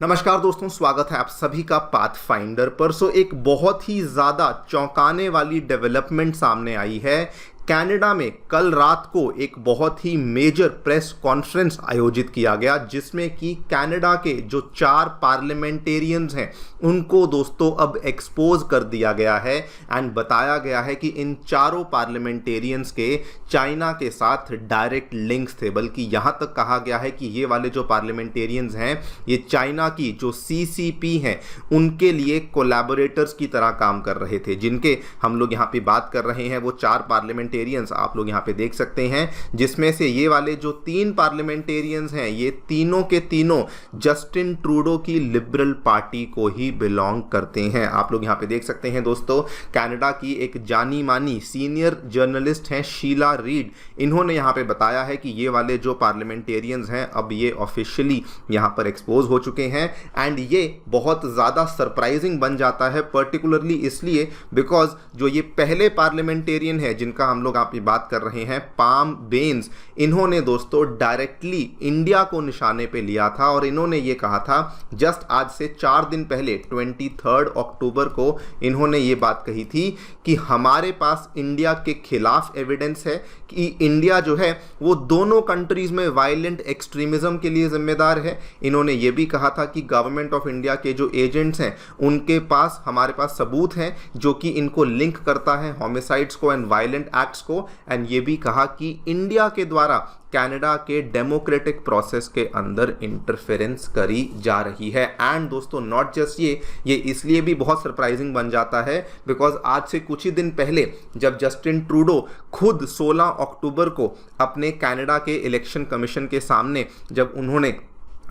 नमस्कार दोस्तों, स्वागत है आप सभी का पाथफाइंडर पर। एक बहुत ही ज़्यादा चौंकाने वाली डेवलपमेंट सामने आई है। कनाडा में कल रात को एक बहुत ही मेजर प्रेस कॉन्फ्रेंस आयोजित किया गया, जिसमें कि कनाडा के जो 4 पार्लियामेंटेरियंस हैं उनको दोस्तों अब एक्सपोज कर दिया गया है एंड बताया गया है कि इन चारों पार्लियामेंटेरियंस के चाइना के साथ डायरेक्ट लिंक्स थे। बल्कि यहाँ तक कहा गया है कि ये वाले जो पार्लियामेंटेरियंस हैं ये चाइना की जो सीसीपी हैं उनके लिए कोलैबोरेटर्स की तरह काम कर रहे थे। जिनके हम लोग यहाँ पे बात कर रहे हैं वो 4 पार्लियामेंटेरियंस आप लोग यहाँ पे देख सकते हैं, जिसमें से ये वाले जो 3 पार्लियामेंटेरियंस हैं ये तीनों के तीनों जस्टिन ट्रूडो की लिबरल पार्टी को ही बिलोंग करते हैं। आप लोग यहाँ पे देख सकते हैं दोस्तों, कनाडा की एक जानी मानी सीनियर जर्नलिस्ट हैं शीला रीड, इन्होंने यहाँ पे बताया है कि ये वाले जो पार्लियामेंटेरियंस हैं अब ये ऑफिशियली यहाँ पर एक्सपोज हो चुके हैं। एंड ये बहुत ज़्यादा सरप्राइजिंग बन जाता है, पर्टिकुलरली इसलिए बिकॉज जो ये पहले पार्लियामेंटेरियन है जिनका हम लोग आप बात कर रहे हैं, पाम बेन्स, इन्होंने दोस्तों डायरेक्टली इंडिया को निशाने पे लिया था और इन्होंने ये कहा था जस्ट आज से 4 दिन पहले 23 अक्टूबर को इन्होंने ये बात कही थी कि हमारे पास इंडिया के खिलाफ एविडेंस है कि इंडिया जो है वो दोनों कंट्रीज में वायलेंट एक्सट्रीमिज्म के लिए जिम्मेदार है। इन्होंने ये भी कहा था कि गवर्नमेंट ऑफ इंडिया के जो एजेंट्स हैं उनके पास हमारे पास सबूत हैं जो कि इनको लिंक करता है होमिसाइड्स को एंड वायलेंट एक्ट्स को। एंड ये भी कहा कि इंडिया के द्वारा कनाडा के डेमोक्रेटिक प्रोसेस के अंदर इंटरफेरेंस करी जा रही है। एंड दोस्तों नॉट जस्ट ये इसलिए भी बहुत सरप्राइजिंग बन जाता है बिकॉज आज से कुछ ही दिन पहले जब जस्टिन ट्रूडो खुद 16 अक्टूबर को अपने कनाडा के इलेक्शन कमीशन के सामने जब उन्होंने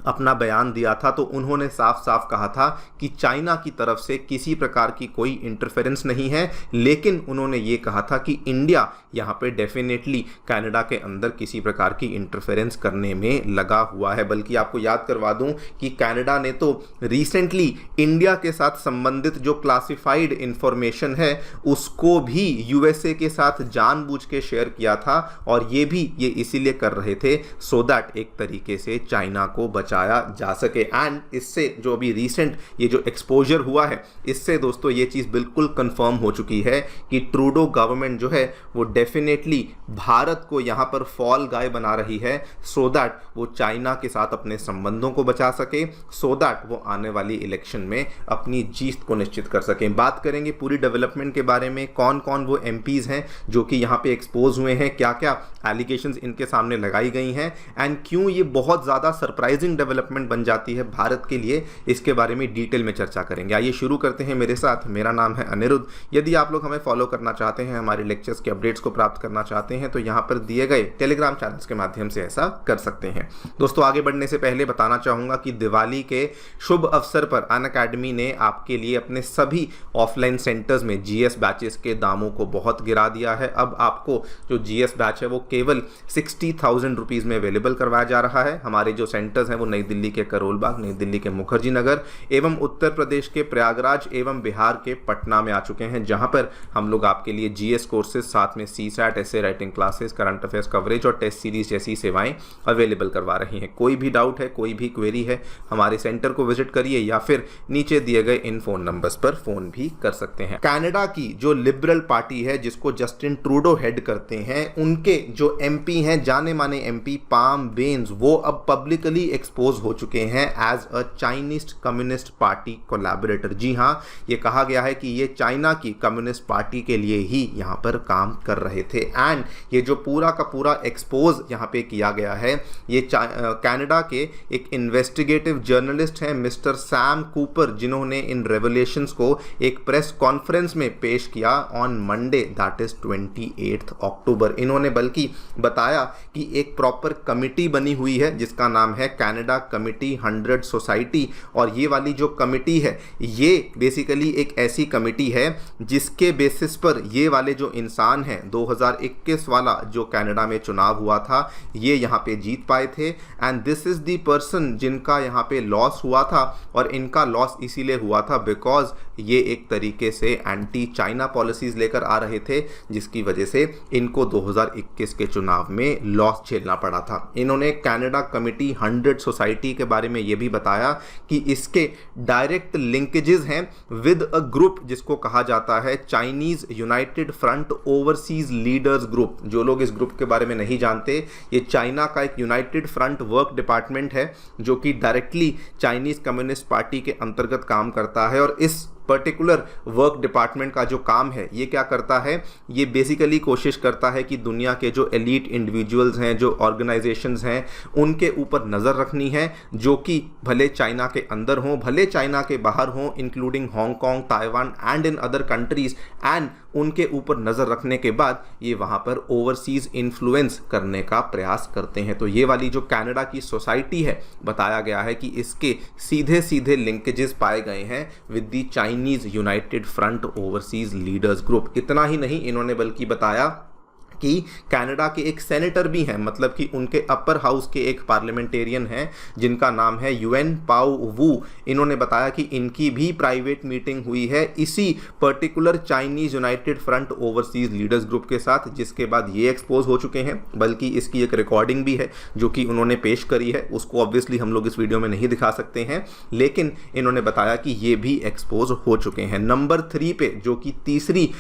अपना बयान दिया था तो उन्होंने साफ साफ कहा था कि चाइना की तरफ से किसी प्रकार की कोई इंटरफेरेंस नहीं है, लेकिन उन्होंने ये कहा था कि इंडिया यहाँ पे डेफिनेटली कनाडा के अंदर किसी प्रकार की इंटरफेरेंस करने में लगा हुआ है। बल्कि आपको याद करवा दूं कि कनाडा ने तो रिसेंटली इंडिया के साथ संबंधित जो क्लासिफाइड इंफॉर्मेशन है उसको भी यूएसए के साथ जानबूझ के शेयर किया था और ये इसीलिए कर रहे थे सो दैट एक तरीके से चाइना को बचाया जा सके। एंड इससे जो अभी रिसेंट ये जो एक्सपोजर हुआ है इससे दोस्तों ये चीज़ बिल्कुल कंफर्म हो चुकी है कि ट्रूडो गवर्नमेंट जो है वो डेफिनेटली भारत को यहाँ पर फॉल गाय बना रही है सो दैट वो चाइना के साथ अपने संबंधों को बचा सके, सो दैट वो आने वाली इलेक्शन में अपनी जीत को निश्चित कर सकें। बात करेंगे पूरी डेवलपमेंट के बारे में, कौन कौन वो एमपीज हैं जो कि यहाँ पे एक्सपोज हुए हैं, क्या क्या एलिगेशंस इनके सामने लगाई गई हैं एंड क्यों ये बहुत ज़्यादा सरप्राइजिंग डेवलपमेंट बन जाती है भारत के लिए, इसके बारे में डिटेल में चर्चा करेंगे। आइए शुरू करते हैं मेरे साथ। मेरा नाम है अनिरुद्ध। यदि आप लोग हमें फॉलो करना चाहते हैं, हमारे लेक्चर्स के अपडेट्स को प्राप्त करना चाहते हैं तो यहाँ पर दिए गए टेलीग्राम चैनल्स के माध्यम से ऐसा कर सकते हैं। दोस्तों आगे बढ़ने से पहले बताना चाहूँगा कि दिवाली के शुभ अवसर पर अनअकैडमी ने आपके लिए अपने सभी ऑफलाइन सेंटर्स में जीएस बैचेस के दामों को बहुत गिरा दिया है। अब आपको जो जीएस बैच है वो केवल 60,000 रुपीज़ में अवेलेबल करवाया जा रहा है। हमारे जो सेंटर्स हैं वो नई दिल्ली के करोल बाग, नई दिल्ली के मुखर्जी नगर एवं उत्तर प्रदेश के प्रयागराज एवं बिहार के पटना में आ चुके हैं, जहां पर हम लोग आपके लिए जीएस कोर्सेज साथ में CSAT, essay writing classes, current affairs coverage और टेस्ट सीरीज जैसी सेवाएं अवेलेबल करवा रही हैं। कोई भी डाउट है, कोई भी क्वेरी है, हमारे सेंटर को विजिट करिए या फिर नीचे दिए गए इन फोन नंबर्स पर फोन भी कर सकते हैं। कनाडा की जो लिबरल पार्टी है जिसको जस्टिन ट्रूडो हेड करते हैं, उनके जो एमपी हैं, जाने माने एमपी पाम बेन्स, वो अब पब्लिकली एक्सपोज हो चुके हैं as a Chinese communist party collaborator. जी हाँ, ये कहा गया है कि ये चाइना की कम्युनिस्ट पार्टी के लिए ही यहाँ पर काम कर रहे थे। एंड ये जो पूरा का पूरा एक्सपोज यहाँ पे किया गया है ये कनाडा के एक इन्वेस्टिगेटिव जर्नलिस्ट हैं मिस्टर सैम कूपर, जिन्होंने इन रेवलेशंस को एक प्रेस कॉन्फ्रेंस में पेश किया ऑन मंडे दैट इज 28 अक्टूबर। इन्होंने बल्कि बताया कि एक प्रॉपर कमिटी बनी हुई है जिसका नाम है कनाडा कमिटी 100 सोसाइटी, और ये वाली जो कमिटी है ये बेसिकली एक ऐसी कमिटी है जिसके बेसिस पर ये वाले जो इंसान हैं 2021 वाला जो कनाडा में चुनाव हुआ था ये यहाँ पे जीत पाए थे। And this is the person जिनका यहाँ पे लॉस हुआ था, और इनका लॉस इसीलिए हुआ था बिकॉज ये एक तरीके से एंटी चाइना पॉलिसीज लेकर आ रहे थे, जिसकी वजह से इनको 2021 के चुनाव में लॉस झेलना पड़ा था। इन्होंने कनाडा कमिटी 100 सोसाइटी के बारे में ये भी बताया कि इसके डायरेक्ट लिंकेजेस हैं विद अ ग्रुप जिसको कहा जाता है Chinese United front overseas leaders group. जो लोग इस ग्रुप के बारे में नहीं जानते, ये चाइना का एक यूनाइटेड फ्रंट वर्क डिपार्टमेंट है जो कि डायरेक्टली चाइनीज कम्युनिस्ट पार्टी के अंतर्गत काम करता है। और इस पर्टिकुलर वर्क डिपार्टमेंट का जो काम है ये क्या करता है, ये बेसिकली कोशिश करता है कि दुनिया के जो एलीट इंडिविजुअल्स हैं, जो ऑर्गेनाइजेशंस हैं, उनके ऊपर नज़र रखनी है, जो कि भले चाइना के अंदर हों भले चाइना के बाहर हों, including Hong Kong, Taiwan and in other countries, and उनके ऊपर नज़र रखने के बाद ये वहाँ पर ओवरसीज इन्फ्लुएंस करने का प्रयास करते हैं। तो ये वाली जो कनाडा की सोसाइटी है, बताया गया है कि इसके सीधे सीधे लिंकेजेस पाए गए हैं with the Chinese United front overseas leaders group. इतना ही नहीं, इन्होंने बल्कि बताया कि कनाडा के एक सेनेटर भी हैं, मतलब कि उनके अपर हाउस के एक पार्लियामेंटेरियन हैं जिनका नाम है युएन पाओ वू। इन्होंने बताया कि इनकी भी प्राइवेट मीटिंग हुई है इसी particular Chinese United front overseas leaders group के साथ, जिसके बाद ये एक्सपोज हो चुके हैं। बल्कि इसकी एक रिकॉर्डिंग भी है जो कि उन्होंने पेश करी है, उसको ऑब्वियसली हम लोग इस वीडियो में नहीं दिखा सकते हैं, लेकिन इन्होंने बताया कि ये भी एक्सपोज हो चुके हैं। नंबर 3 पे जो कि तीसरी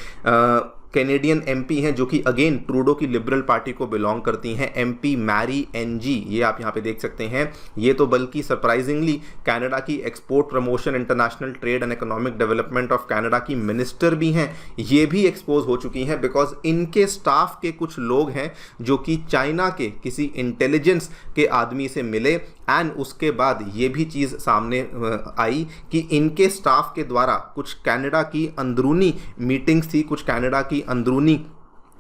कैनेडियन एमपी हैं, जो कि अगेन ट्रूडो की लिबरल पार्टी को बिलोंग करती हैं, एमपी मैरी एनजी, ये आप यहाँ पे देख सकते हैं। ये तो बल्कि सरप्राइजिंगली कनाडा की export promotion, international trade and economic development of Canada की मिनिस्टर भी हैं। ये भी एक्सपोज हो चुकी हैं बिकॉज इनके स्टाफ के कुछ लोग हैं जो कि चाइना के किसी इंटेलिजेंस के आदमी से मिले, एंड उसके बाद ये भी चीज़ सामने आई कि इनके स्टाफ के द्वारा कुछ कनाडा की अंदरूनी मीटिंग्स थी, कुछ कनाडा की अंदरूनी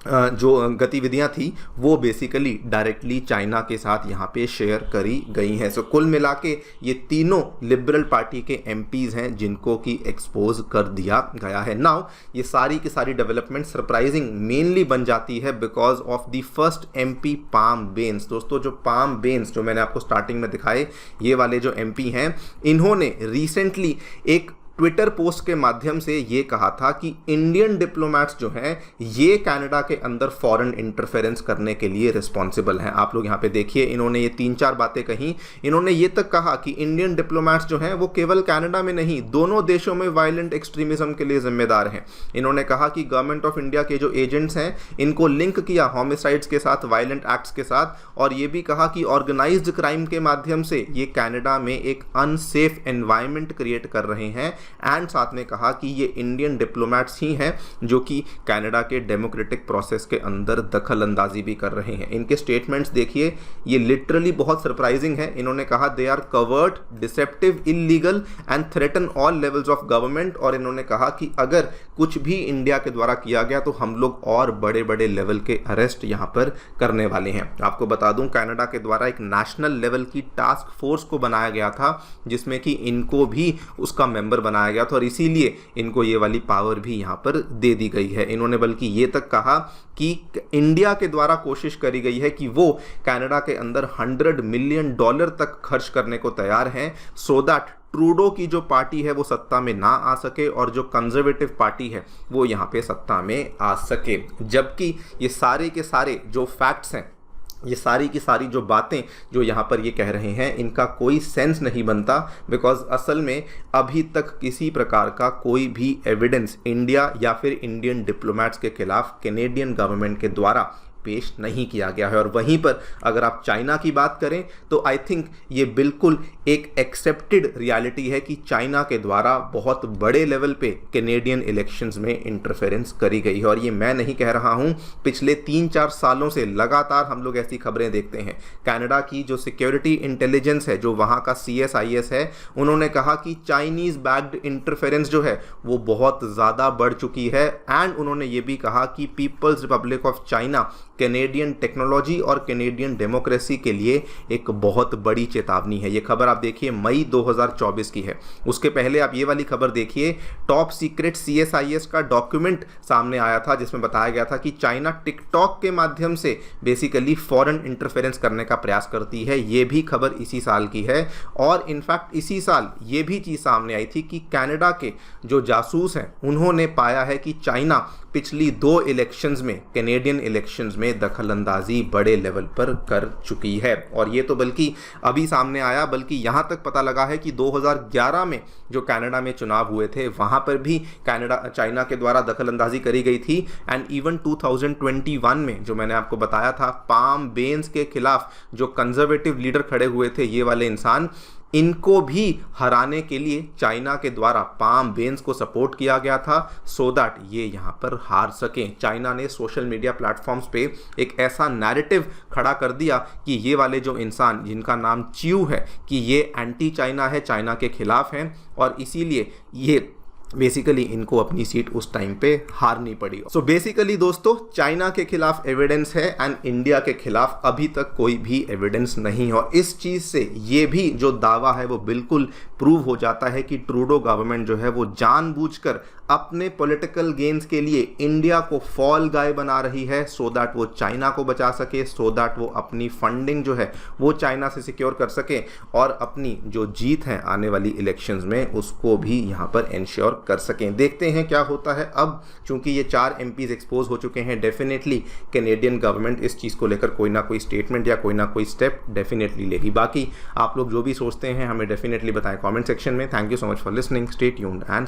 जो गतिविधियां थी वो बेसिकली डायरेक्टली चाइना के साथ यहाँ पे शेयर करी गई हैं। सो कुल मिला के ये तीनों लिबरल पार्टी के एमपीज हैं जिनको कि एक्सपोज कर दिया गया है। नाउ ये सारी की सारी डेवलपमेंट सरप्राइजिंग मेनली बन जाती है because of the first MP पाम बेंस। दोस्तों, जो पाम बेंस जो मैंने आपको स्टार्टिंग में दिखाए, ये वाले जो एमपी हैं, इन्होंने रिसेंटली एक ट्विटर पोस्ट के माध्यम से ये कहा था कि इंडियन डिप्लोमैट्स जो हैं ये कनाडा के अंदर फॉरेन इंटरफेरेंस करने के लिए रिस्पॉन्सिबल हैं। आप लोग यहाँ पे देखिए, इन्होंने ये 3-4 बातें कही। इन्होंने ये तक कहा कि इंडियन डिप्लोमैट्स जो हैं वो केवल कनाडा में नहीं, दोनों देशों में वायलेंट एक्सट्रीमिज्म के लिए जिम्मेदार हैं। इन्होंने कहा कि गवर्नमेंट ऑफ इंडिया के जो एजेंट्स हैं इनको लिंक किया होमिसाइड्स के साथ, वायलेंट एक्ट्स के साथ, और ये भी कहा कि ऑर्गेनाइज्ड क्राइम के माध्यम से ये कनाडा में एक अनसेफ एनवायरनमेंट क्रिएट कर रहे हैं। एंड साथ में कहा कि ये इंडियन डिप्लोमैट्स ही हैं जो कि कनाडा के डेमोक्रेटिक प्रोसेस के अंदर दखल अंदाजी भी कर रहे हैं। इनके स्टेटमेंट्स देखिए, ये लिटरली बहुत सरप्राइजिंग है। इन्होंने कहा they are covert, deceptive, illegal and threaten all levels of government. और इन्होंने कहा कि अगर कुछ भी इंडिया के द्वारा किया गया तो हम लोग और बड़े बड़े लेवल के अरेस्ट यहाँ पर करने वाले हैं। आपको बता दूं, कनाडा के द्वारा एक नेशनल लेवल की टास्क फोर्स को बनाया गया था जिसमें कि इनको भी उसका मेंबर बनाया गया था, और इसीलिए इनको ये वाली पावर भी यहाँ पर दे दी गई है। इन्होंने बल्कि ये तक कहा कि इंडिया के द्वारा कोशिश करी गई है कि वो कनाडा के अंदर $100 मिलियन तक खर्च करने को तैयार हैं सो दैट ट्रूडो की जो पार्टी है वो सत्ता में ना आ सके और जो कंजर्वेटिव पार्टी है वो यहाँ पे सत्ता में आ सके। जबकि ये सारे के सारे जो फैक्ट्स हैं, ये सारी की सारी जो बातें जो यहाँ पर ये कह रहे हैं, इनका कोई सेंस नहीं बनता बिकॉज असल में अभी तक किसी प्रकार का कोई भी एविडेंस इंडिया या फिर इंडियन डिप्लोमैट्स के खिलाफ कैनेडियन गवर्नमेंट के द्वारा पेश नहीं किया गया है। और वहीं पर अगर आप चाइना की बात करें तो आई थिंक ये बिल्कुल एक एक्सेप्टेड रियलिटी है कि चाइना के द्वारा बहुत बड़े लेवल पे कैनेडियन इलेक्शंस में इंटरफेरेंस करी गई है। और ये मैं नहीं कह रहा हूं, पिछले 3-4 सालों से लगातार हम लोग ऐसी खबरें देखते हैं। कनाडा की जो सिक्योरिटी इंटेलिजेंस है, जो वहां का CSIS है, उन्होंने कहा कि चाइनीज बैक्ड इंटरफेरेंस जो है वो बहुत ज़्यादा बढ़ चुकी है। एंड उन्होंने ये भी कहा कि people's republic of China Canadian technology और कैनेडियन डेमोक्रेसी के लिए एक बहुत बड़ी चेतावनी है। ये खबर आप देखिए मई 2024 की है। उसके पहले आप ये वाली खबर देखिए, टॉप सीक्रेट CSIS का डॉक्यूमेंट सामने आया था जिसमें बताया गया था कि चाइना टिकटॉक के माध्यम से बेसिकली फॉरेन इंटरफेरेंस करने का प्रयास करती है। ये भी खबर इसी साल की है। और इनफैक्ट इसी साल ये भी चीज़ सामने आई थी कि कनाडा के जो जासूस हैं उन्होंने पाया है कि चाइना पिछली 2 इलेक्शंस में, कैनेडियन इलेक्शंस में में दखलंदाजी बड़े लेवल पर कर चुकी है। और ये तो बल्कि अभी सामने आया, बल्कि यहाँ तक पता लगा है कि 2011 में जो कनाडा में चुनाव हुए थे वहाँ पर भी चाइना के द्वारा दखलंदाजी करी गई थी। एंड इवन 2021 में जो मैंने आपको बताया था, पाम बेन्स के खिलाफ जो कंजर्वेटिव लीडर खड़े हुए थे, ये वाले इंसान, इनको भी हराने के लिए चाइना के द्वारा पाम बेन्स को सपोर्ट किया गया था सो दैट ये यहाँ पर हार सकें। चाइना ने सोशल मीडिया प्लेटफॉर्म्स पे एक ऐसा नैरेटिव खड़ा कर दिया कि ये वाले जो इंसान जिनका नाम च्यू है कि ये एंटी चाइना है, चाइना के खिलाफ हैं, और इसीलिए ये बेसिकली इनको अपनी सीट उस टाइम पे हारनी पड़ी। सो बेसिकली दोस्तों, चाइना के खिलाफ एविडेंस है एंड इंडिया के खिलाफ अभी तक कोई भी एविडेंस नहीं है। और इस चीज़ से ये भी जो दावा है वो बिल्कुल प्रूव हो जाता है कि ट्रूडो गवर्नमेंट जो है वो जानबूझकर अपने पॉलिटिकल गेन्स के लिए इंडिया को फॉल गाय बना रही है सो दैट वो चाइना को बचा सके, सो दैट वो अपनी फंडिंग जो है वो चाइना से सिक्योर कर सके और अपनी जो जीत है आने वाली इलेक्शंस में उसको भी यहाँ पर इंश्योर कर सकें। देखते हैं क्या होता है। अब चूंकि ये 4 MPs एक्सपोज हो चुके हैं, डेफिनेटली कैनेडियन गवर्नमेंट इस चीज़ को लेकर कोई ना कोई स्टेटमेंट या कोई ना कोई स्टेप डेफिनेटली लेगी। बाकी आप लोग जो भी सोचते हैं हमें डेफिनेटली बताएं कमेंट सेक्शन में। Thank you so much for listening, stay tuned and